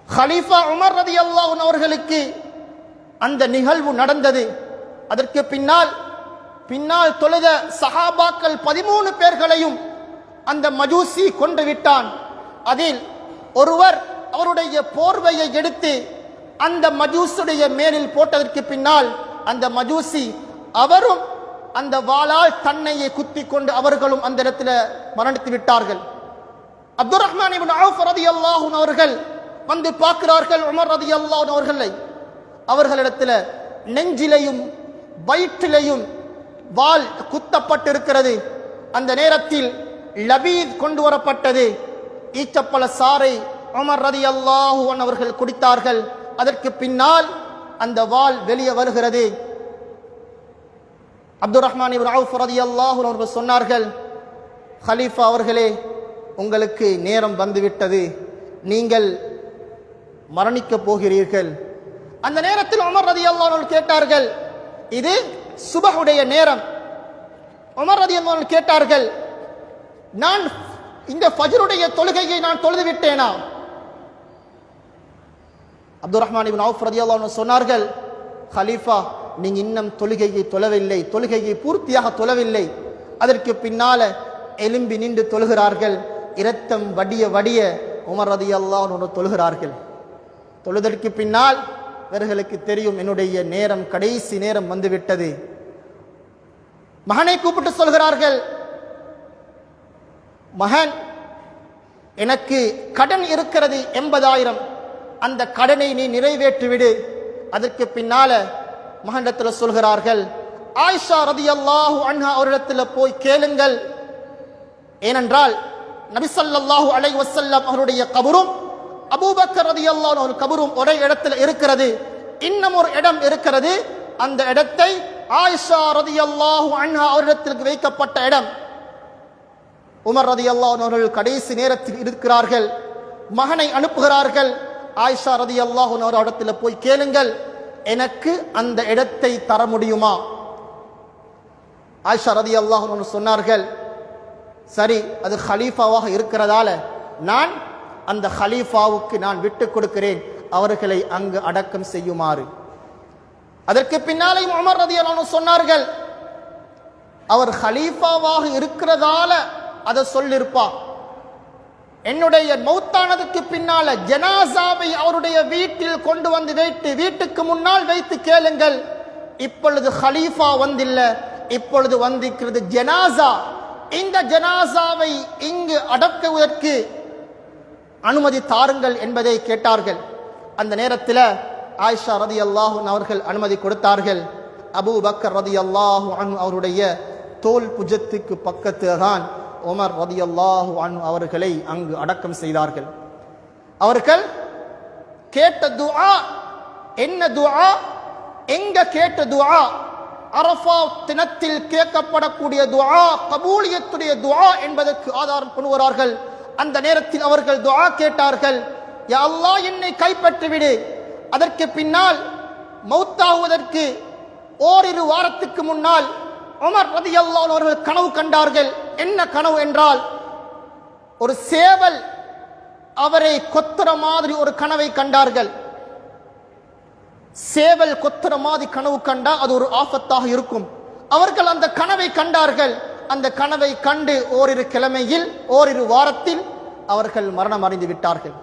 ஹலீஃபா உமர் ரலியல்லாஹு அன்ஹு அவர்களுக்கு அந்த நிகழ்வு நடந்தது. அதற்கு பின்னால் தொழுத சஹாபாக்கள் 13 பேர்களையும் அந்த மஜூசி கொண்டு விட்டான். அதில் ஒருவர் அவருடைய போர்வையை எடுத்து அந்த மஜூசுடைய மேலில் போட்டதற்கு பின்னால் அந்த மஜூசி அவரும் அந்த வாளால் தன்னையே குத்தி கொண்டு அவர்களும் அந்த இடத்துல மரணித்து விட்டார்கள். அப்துர் ரஹ்மான் இப்னு அவுஃப் ரலியல்லாஹு அன்ஹு அவர்கள் வந்து பார்க்கிறார்கள் உமர் ரலியல்லாஹு அன்ஹு அவர்களை. அவர்களிடத்தில் நெஞ்சிலையும் வயிற்றிலையும் வாள் குத்தப்பட்டிருக்கிறது. அந்த நேரத்தில் லபீத் கொண்டு வரப்பட்டது. ஈச்சப்பழ சாறை உமர் ரலியல்லாஹு அன்ஹு அவர்கள் குடித்தார்கள். அதற்கு பின்னால் அந்த வாள் வெளியே வருகிறது. அப்துர் ரஹ்மான் இப்னு அவுஃப் ரலியல்லாஹு அன்ஹு அவர்கள் சொன்னார்கள், ஹலீஃபா அவர்களே, உங்களுக்கு நேரம் வந்துவிட்டது, நீங்கள் மரணிக்கப் போகிறீர்கள். அந்த நேரத்தில் உமர் ரலியல்லாஹு அன்ஹு கேட்டார்கள், இது சுபஹுடைய நேரம். உமர் ரலியல்லாஹு அன்ஹு கேட்டார்கள், நான் இந்த ஃபஜ்ருடைய தொழுகையை நான் தொழுது விட்டேனா? அப்துர் ரஹ்மான் இப்னு அவுஃப் ரலியல்லாஹு அன்ஹு சொன்னார்கள், ஹலீஃபா, நீங்க இன்னும் தொழுகையை தொழவில்லை, தொழுகையை பூர்த்தியாக தொழவில்லை. அதற்கு பின்னால எலும்பி நின்று தொழுகிறார்கள். இரத்தம் வடிய வடிய உமர் ரலியல்லாஹு அன்ஹு தொழுகிறார்கள். தொழுதற்கு பின்னால் இவர்களுக்கு தெரியும், என்னுடைய நேரம், கடைசி நேரம் வந்துவிட்டது. மகனை கூப்பிட்டு சொல்கிறார்கள், மகன், எனக்கு கடன் இருக்கிறது 80,000, அந்த கடனை நீ நிறைவேற்றிவிடு. அதற்கு பின்னால மகனிடத்தில் சொல்கிறார்கள், ஆயிஷா ரலியல்லாஹு அன்ஹா அவரிடத்தில் போய் கேளுங்கள். ஏனென்றால் நபி ஸல்லல்லாஹு அலைஹி வஸல்லம் அவருடைய கபரும் அபூபக்கர் ரலியல்லாஹு அன்ஹு கபரும் ஒரே இடத்தில் இருக்கிறது. இன்னும் ஒரு இடம் இருக்கிறது. அந்த இடத்தை ஆயிஷா ரலியல்லாஹு அன்ஹா அவரிடத்திற்கு வைக்கப்பட்ட இடம். உமர் ரலியல்லாஹு அன்ஹு அவர்கள் கடைசி நேரத்தில் இருக்கிறார்கள். மகனை அனுப்புகிறார்கள், ஆயிஷா ரலியல்லாஹு அன்ஹா அவரிடத்தில் போய் கேளுங்கள், எனக்கு அந்த இடத்தை தர முடியுமா? ஆயிஷா ரலியல்லாஹு அன்ஹா சொன்னார்கள், சரி, அது ஹலீஃபாவாக இருக்கிறதால நான் அந்த ஹலீஃபாவுக்கு நான் விட்டு கொடுக்கிறேன், அவர்களை அங்கு அடக்கம் செய்யுமாறு. அதற்கு பின்னாலேயும் உமர் ரலியல்லாஹு அன்ஹு சொன்னார்கள், அவர் ஹலீஃபாவாக இருக்கிறதால அதை சொல்லிருப்பா, என்னுடைய மௌத்தானதுக்கு பின்னால ஜனாசாவை அவருடைய வீட்டில் கொண்டு வந்து வைத்து வீட்டுக்கு முன்னால் வைத்து கேளுங்கள், இப்பொழுது ஹலீஃபா வந்தில்ல, இப்பொழுது வந்திருக்கிறது ஜனாசா, இந்த ஜனாசாவை இங்கு அடக்குவதற்கு அனுமதி தாருங்கள் என்பதை கேட்டார்கள். அந்த நேரத்தில் ஆயிஷா ரலியல்லாஹு அன்ஹா அவர்கள் அனுமதி கொடுத்தார்கள். அபூபக்கர் ரலியல்லாஹு அன்ஹு அவருடைய தோல் புஜத்துக்கு பக்கத்தில் தான் உமர் ரலியல்லாஹு அன்ஹு அவர்களை அங்கு அடக்கம் செய்தார்கள். அவர்கள் கேட்ட துஆ என்ன துஆ? எங்க கேட்ட துஆ? அரஃபா தினத்தில் கேட்கப்படக்கூடிய துஆ, கபூலியத்துடைய துஆ என்பதற்கு ஆதாரம் கொண்டுவரார்கள். அந்த நேரத்தில் அவர்கள் துஆ கேட்டார்கள், யா அல்லாஹ், என்னை கைப்பற்றி விடு, அதற்கு பின்னால் மௌத்தாகுவதற்கு ஓரிரு வாரத்துக்கு முன்னால் உமர் ரலியல்லாஹு அன்ஹு அவர்கள் கனவு கண்டார்கள். என்ன கனவு என்றால், ஒரு சேவல் அவரை கொத்துற மாதிரி ஒரு கனவை கண்டார்கள். சேவல் கொத்துற மாதிரி கனவு கண்டா அது ஒரு ஆபத்தாக இருக்கும். அவர்கள் அந்த கனவை கண்டார்கள். அந்த கனவை கண்டு ஓரிரு கிழமையில் ஓரிரு வாரத்தில் அவர்கள் மரணம் அடைந்து விட்டார்கள்.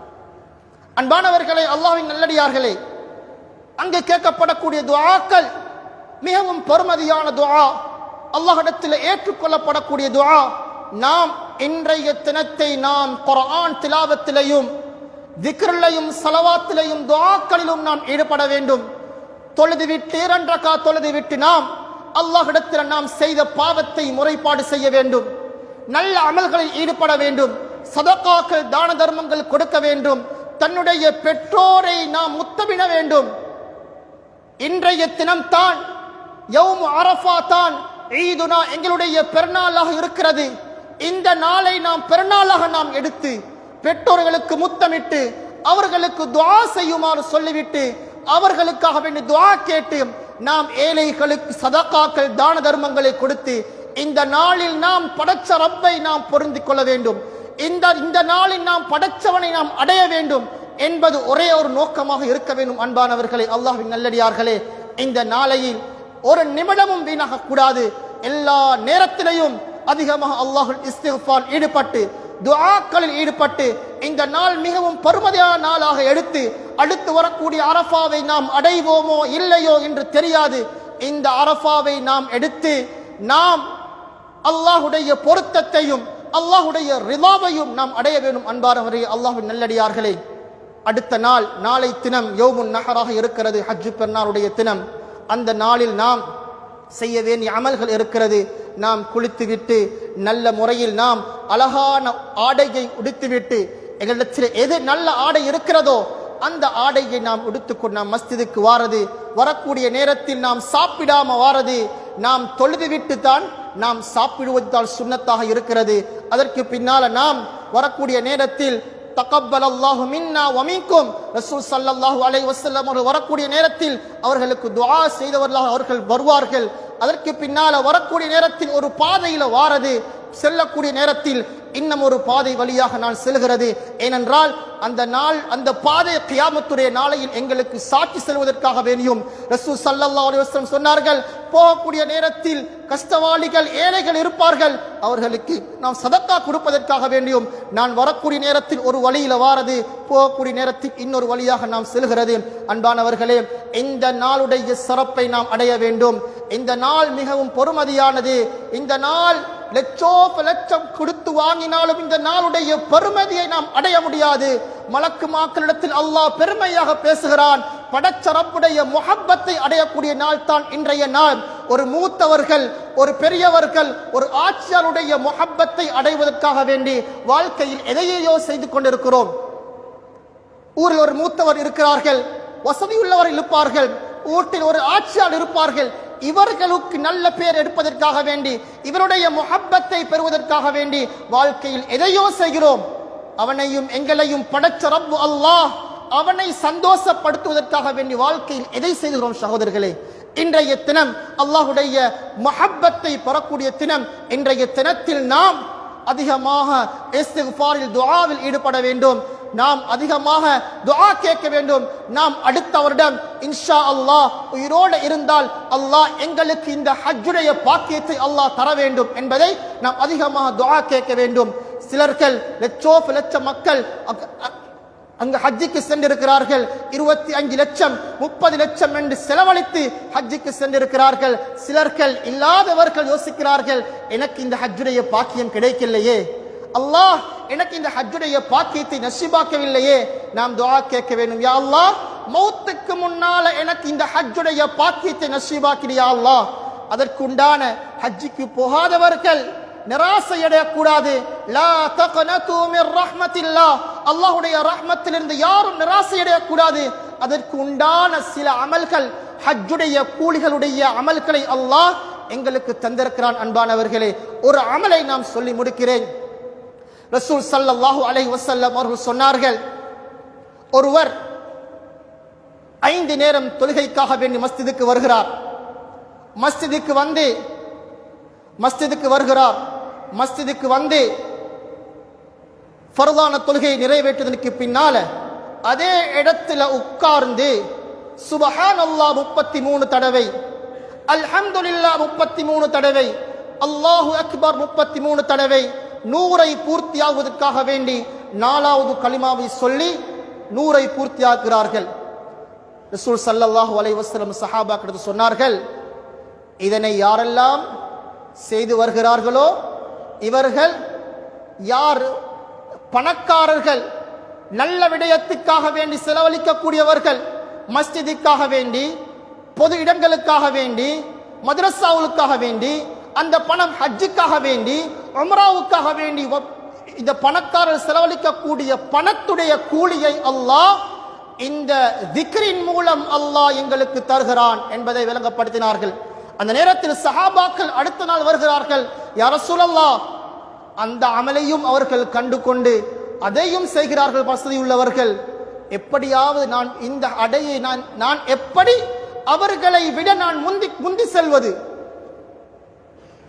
அன்பானவர்களே, அல்லாஹ்வின் நல்லடியார்களே, அங்கே கேட்கப்படக்கூடிய துஆக்கள் மிகவும் பெருமதியான துஆ, அல்லாஹ்விடத்தில் ஏற்றுக்கொள்ளப்படக்கூடிய துஆ. நாம் இன்றைய தினத்தை நாம் குர்ஆன் திலாவத்திலையும் திக்ரிலையும் ஸலவாத்திலையும் துஆக்களிலும் நாம் ஈடுபட வேண்டும். தொழுதுவிட்டு 2 ரக்காத் தொழுதுவிட்டு நாம் அல்லாஹ்விடத்தில் நாம் செய்த பாவத்தை முறைப்பாடு செய்ய வேண்டும். நல்ல அமல்களில் ஈடுபட வேண்டும். சதகாக்கள் தான தர்மங்கள் கொடுக்க வேண்டும். தன்னுடைய பெற்றோரை நாம் முத்தமிட வேண்டும். இன்றைய தினம்தான் யௌம் அரஃபா தான் ஈதுனா, எங்களுடைய பெருநாளாக இருக்கிறது. இந்த நாளை நாம் பெருநாளாக நாம் எடுத்து பெற்றோர்களுக்கு முத்தமிட்டு அவர்களுக்கு துஆ செய்யுமாறு சொல்லிவிட்டு அவர்களுக்காக வேண்டி துஆ கேட்டு நாம் ஏழைகளுக்கு சதகாக்கள் தான தர்மங்களை கொடுத்து இந்த நாளில் நாம் படைச்ச ரப்பை நாம் பொருந்திக் கொள்ள வேண்டும். இந்த நாளில் நாம் படைச்சவனை நாம் அடைய வேண்டும் என்பது ஒரே ஒரு நோக்கமாக இருக்க வேண்டும். அன்பானவர்களே, அல்லாஹ்வின் நல்லடியார்களே, இந்த நாளையில் ஒரு நிமிடமும் வீணாக கூடாது. எல்லா நேரத்திலையும் அதிகமாக அல்லாஹ்வுல் இஸ்திக்ஃபார் ஈடுபட்டு துஆக்களில் ஈடுபட்டு இந்த நாள் மிகவும் பெருமதியான நாளாக எடுத்து அடுத்து வரக்கூடிய அரஃபாவை நாம் அடைவோமோ இல்லையோ என்று தெரியாது. இந்த அரஃபாவை நாம் எடுத்து நாம் அல்லாஹ்வுடைய பொருத்தத்தையும் அல்லாஹ்வுடைய ரிலாவையும் நாம் அடைய வேண்டும். அன்பானவரே, அல்லாஹ்வின் நல்லடியார்களே, அடுத்த நாள் நாளை தினம் யௌமுன் நஹராக இருக்கிறது, ஹஜ் பெருநாளுடைய தினம். அந்த நாளில் நாம் செய்ய வேண்டிய அமல்கள் இருக்கிறது. நாம் குளித்துவிட்டு நல்ல முறையில் நாம் அழகான ஆடையை உடுத்திவிட்டு எங்களிடத்தில் எது நல்ல ஆடை இருக்கிறதோ அந்த ஆடையை நாம் உடுத்துக்கொண்டு நாம் மஸ்ஜிதுக்கு வாரது, வரக்கூடிய நேரத்தில் நாம் சாப்பிடாம வாரது, நாம் தொழுதுவிட்டு தான் நாம் சாப்பிடுவதால் சுன்னத்தாக இருக்கிறது. அதற்கு பின்னால நாம் வரக்கூடிய நேரத்தில் தகப்பல் அல்லாஹு மின்னா வ மின்கும் ரசூல் ஸல்லல்லாஹு அலைஹி வஸல்லம் அவர்கள் வரக்கூடிய நேரத்தில் அவர்களுக்கு துஆ செய்தவர்களாக அவர்கள் வருவார்கள். அதற்கு பின்னால வரக்கூடிய நேரத்தில் ஒரு பாதையில வாரது, செல்லக்கூடிய நேரத்தில் இன்னும் ஒரு பாதை வழியாக நான் செல்கிறது. ஏனென்றால் அந்த நாள் அந்த பாதை கியாமத்துடைய நாளையில் எங்களுக்கு சாட்சி செல்வதற்காக வேண்டியும் ரசூல் ஸல்லல்லாஹு அலைஹி வஸல்லம் சொன்னார்கள், போகக்கூடிய நேரத்தில் கஷ்டவாளிகள் ஏழைகள் இருப்பார்கள், அவர்களுக்கு நாம் சதக்கா கொடுப்பதற்காக வேண்டியும் நான் வரக்கூடிய நேரத்தில் ஒரு வழியில வாரது, போகக்கூடிய நேரத்தில் இன்னொரு வழியாக நாம் செல்கிறது. அன்பானவர்களே, இந்த நாளுடைய சிறப்பை நாம் அடைய வேண்டும். இந்த நாள் மிகவும் பொறுமதியானது. இந்த நாள் லட்சம் கொடுத்து வாங்கினாலும் இந்த நாளுடைய பெருமதியை நாம் அடைய முடியாது. மலக்கு மாக்களிடத்தில் அல்லாஹ் பெருமையாக பேசுகிறான். படைச்ச ரப்புடைய முஹப்பத்தை அடையக்கூடிய நாள் தான் இன்றைய நாள். ஒரு மூத்தவர்கள், ஒரு பெரியவர்கள், ஒரு ஆட்சியாளருடைய முஹப்பத்தை அடைவதற்காக வேண்டி வாழ்க்கையில் எதையோ செய்து கொண்டிருக்கிறோம். ஊரில் ஒரு மூத்தவர் இருக்கிறார்கள், வசதியுள்ளவர் இருப்பார்கள், வீட்டில் ஒரு ஆட்சியாளர் இருப்பார்கள். இவர்களுக்கு நல்ல பேர் எடுப்பதற்காக வேண்டி இவருடைய முஹப்பத்தை பெறுவதற்காக வேண்டி வாழ்க்கையில் எதையோ செய்கிறோம். அவனையும் எங்களையும் படைச்ச ரப்பு அல்லாஹ், அவனை சந்தோஷப்படுத்துவதற்காக வேண்டி வாழ்க்கையில் எதை செய்கிறோம் சகோதரர்களே? இன்றைய தினம் அல்லாஹ்வுடைய முஹப்பத்தை பெறக்கூடிய தினம். இன்றைய தினத்தில் நாம் அதிகமாக இஸ்திக்ஃபாரில் துஆவில் ஈடுபட வேண்டும். நாம் அதிகமாக துஆ கேட்க வேண்டும். நாம் அடுத்த வருடம் இன்ஷா அல்லாஹ் உயிரோடு இருந்தால் அல்லாஹ் எங்களுக்கு இந்த ஹஜ்ஜுடைய பாக்கியத்தை அல்லாஹ் தர வேண்டும் என்பதை நாம் அதிகமாக துஆ கேட்க வேண்டும். சிலர்கள் லட்சம் மக்கள் அங்கு ஹஜ்ஜுக்கு சென்றிருக்கிறார்கள். 25 லட்சம் 30 லட்சம் என்று செலவழித்து ஹஜ்ஜுக்கு சென்றிருக்கிறார்கள். சிலர்கள் இல்லாதவர்கள் யோசிக்கிறார்கள், எனக்கு இந்த ஹஜ்ஜுடைய பாக்கியம் கிடைக்கலையே, அல்லாஹ் எனக்கு இந்த ஹஜ்ஜுடைய பாக்கியத்தை நசீபாக்கவில்லையே. நாம் துஆ கேட்க வேண்டும், யா அல்லாஹ் மௌத்துக்கு முன்னால எனக்கு இந்த ஹஜ்ஜுடைய பாக்கியத்தை நசீபாக்கிறியா அல்லாஹ். அதற்கு உண்டான ஹஜ்ஜுக்கு போகாதவர்கள் நிராசையடையக்கூடாது. லா தக்னது மிர் ரஹ்மத்தில்லாஹ், அல்லாஹ்வுடைய ரஹ்மத்திலிருந்து யாரும் நிராசையடையக்கூடாது. அதற்கு உண்டான சில அமல்கள், ஹஜ்ஜுடைய கூலிகளுடைய அமல்களை அல்லாஹ் எங்களுக்கு தந்திருக்கிறான். அன்பானவர்களே, ஒரு அமலை நாம் சொல்லி முடிக்கிறேன். ரசூல் ஸல்லல்லாஹு அலைஹி வஸல்லம் அவர்கள் சொன்னார்கள், ஒருவர் 5 நேரம் தொழுகைக்காக வேண்டி மஸ்ஜிதுக்கு வருகிறார். மஸ்ஜிதுக்கு வந்து மஸ்ஜிதுக்கு வருகிறார். மஸ்ஜிதுக்கு வந்து ஃபர்தான தொழுகையை நிறைவேற்றுவதற்கு பின்னால அதே இடத்துல உட்கார்ந்து சுபஹானல்லாஹ் 33 தடவை, அல்ஹம்துலில்லாஹ் 33 தடவை, அல்லாஹு அக்பர் 33 தடவை, 100ஐ பூர்த்தியாகுவதற்காக வேண்டி 4வது கலிமாவை சொல்லி 100ஐ பூர்த்தியாக்குகிறார்கள். ரசூல் ஸல்லல்லாஹு அலைஹி வஸல்லம் சஹாபாக்களுக்கு சொன்னார்கள், இதனை யாரெல்லாம் செய்து வருகிறார்களோ இவர்கள் யார் பணக்காரர்கள், நல்ல விடயத்துக்காக வேண்டி செலவழிக்கக்கூடியவர்கள், மஸ்ஜிதுக்காக வேண்டி, பொது இடங்களுக்காக வேண்டி, மதரசாவுக்காக வேண்டி, அந்த பணம் ஹஜ்ஜுக்காக வேண்டி, உம்ராவுக்காக வேண்டி இந்த பணக்காரர் செலவழிக்கக்கூடிய பணத்துடைய கூலியை அல்லாஹ் இந்த திக்ரின் மூலம் அல்லாஹ் எங்களுக்கு தருகிறான் என்பதை விளங்கப்படுத்தினார்கள். அந்த நேரத்தில் சஹாபாக்கள் அடுத்த நாள் வருகிறார்கள், யா ரசூலல்லாஹ், அந்த அமலையும் அவர்கள் கண்டு கொண்டு அதையும் செய்கிறார்கள் வசதி உள்ளவர்கள். எப்படியாவது நான் இந்த அடையை நான் எப்படி அவர்களை விட நான் முந்தி செல்வது?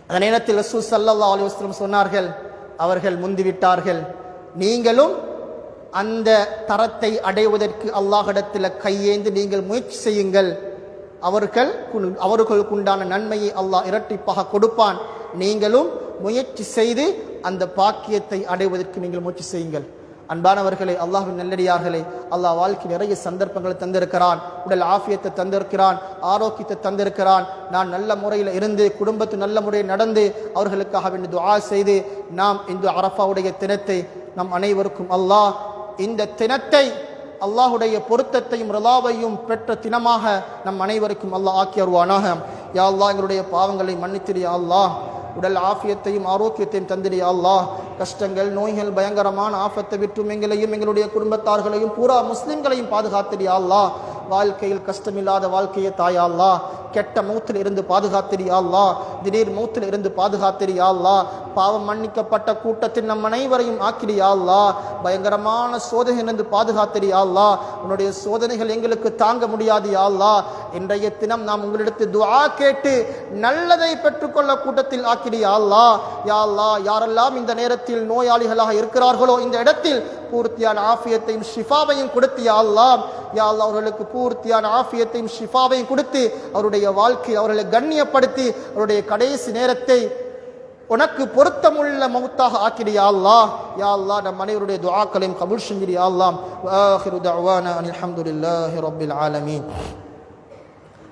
அந்த நேரத்தில் ரசூல் ஸல்லல்லாஹு அலைஹி வஸல்லம் சொன்னார்கள், அவர்கள் முந்திவிட்டார்கள், நீங்களும் அந்த தரத்தை அடைவதற்கு அல்லாஹ்விடத்தில் கையேந்து நீங்கள் முயற்சி செய்யுங்கள். அவர்களுக்குண்டான நன்மையை அல்லாஹ் இரட்டிப்பாக கொடுப்பான். நீங்களும் முயற்சி செய்து அந்த பாக்கியத்தை அடைவதற்கு நீங்கள் முயற்சி செய்யுங்கள். அன்பானவர்களே, அல்லாஹ்வின் நல்லடியார்களே, அல்லாஹ் வாழ்க்கை நிறைய சந்தர்ப்பங்களை தந்திருக்கிறான். உடல் ஆஃபியத்தை தந்திருக்கிறான், ஆரோக்கியத்தை தந்திருக்கிறான். நான் நல்ல முறையில் இருந்து குடும்பத்து நல்ல முறையில் நடந்து அவர்களுக்காக வேண்டி துஆ செய்து நாம் இந்த அரஃபாவுடைய தினத்தை நம் அனைவருக்கும் அல்லாஹ் இந்த தினத்தை அல்லாஹுடைய பொருத்தத்தையும் ரிலாவையும் பெற்ற தினமாக நம் அனைவருக்கும் அல்லாஹ் ஆக்கி அருவானாக. யா அல்லாஹ், எங்களுடைய பாவங்களை மன்னித்திரு யா அல்லாஹ். உடல் ஆஃபியத்தையும் ஆரோக்கியத்தையும் தந்திரு யா அல்லாஹ். கஷ்டங்கள், நோய்கள், பயங்கரமான ஆபத்தை விட்டும் எங்களையும் எங்களுடைய குடும்பத்தார்களையும் பூரா முஸ்லிம்களையும் பாதுகாத்திரு யா அல்லாஹ். வாழ்க்கையில் கஷ்டமில்லாத வாழ்க்கையை தாயா அல்லாஹ். கெட்ட மௌத்தில் இருந்து பாதுகாத்திரு யா அல்லாஹ். திடீர் மௌத்தில் இருந்து பாதுகாத்திரு யா அல்லாஹ். பாவம் மன்னிக்கப்பட்ட கூட்டத்தில் நம் அனைவரையும் ஆக்கிடு யா அல்லாஹ். பயங்கரமான சோதனையிலிருந்து பாதுகாத்திரு யா அல்லாஹ். உன்னுடைய சோதனைகள் எங்களுக்கு தாங்க முடியாது யா அல்லாஹ். இன்றைய தினம் நாம் உங்களிடத்தில் துஆ கேட்டு நல்லதை பெற்றுக்கொள்ள கூட்டத்தில் ஆக்கிடு யா அல்லாஹ். யா அல்லாஹ், யாரெல்லாம் இந்த நேரத்தில் நோயாளிகளாக இருக்கிறார்களோ இந்த இடத்தில் பூர்த்தியான ஆஃபியத்தையும் ஷிஃபாவையும் கொடுத்து யா அல்லாஹ். யா அல்லாஹ், அவர்களுக்கு பூர்த்தியான ஆஃபியத்தையும் ஷிஃபாவையும் கொடுத்து அவருடைய வாழ்க்கை அவர்களை கண்ணியப்படுத்தி அவருடைய கடைசி நேரத்தை உனக்கு பொருத்தமுள்ள மௌத்தாக ஆக்கிடு யா அல்லாஹ். யா அல்லாஹ், நம் அனைவருடைய துஆக்களையும் கபூல் செஞ்சிடு யா அல்லாஹ். வ ஆகிரு தஅவானா அல்ஹம்துலில்லாஹி ரப்பில் ஆலமீன்.